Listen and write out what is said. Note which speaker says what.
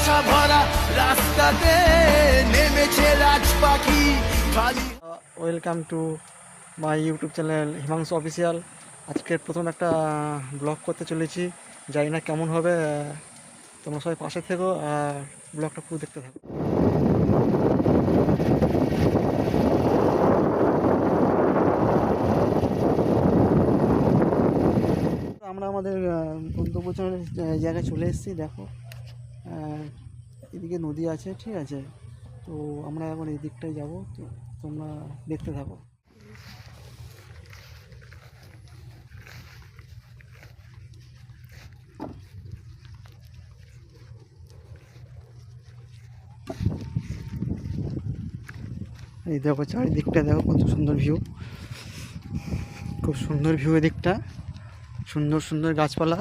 Speaker 1: আশা ভরা রাস্তাতে নেমেছে রাজ পাখি খালি।
Speaker 2: Welcome to my YouTube channel Himanshu official. আজকের প্রথম একটা ব্লগ করতে চলেছি, জানি না কেমন হবে। তোমরা সবাই পাশে থেকো আর ব্লগটা পুরো দেখতে থাকো। আমরা আমাদের গন্তব্যস্থলের জায়গায় চলে এসেছি। দেখো এদিকে নদী আছে, ঠিক আছে। তো আমরা এখন এই দিকটায় যাবো, তো তোমরা দেখতে থাকো। এই দেখো চারিদিকটা দেখো, কত সুন্দর ভিউ, খুব সুন্দর ভিউ। এদিকটা সুন্দর সুন্দর গাছপালা,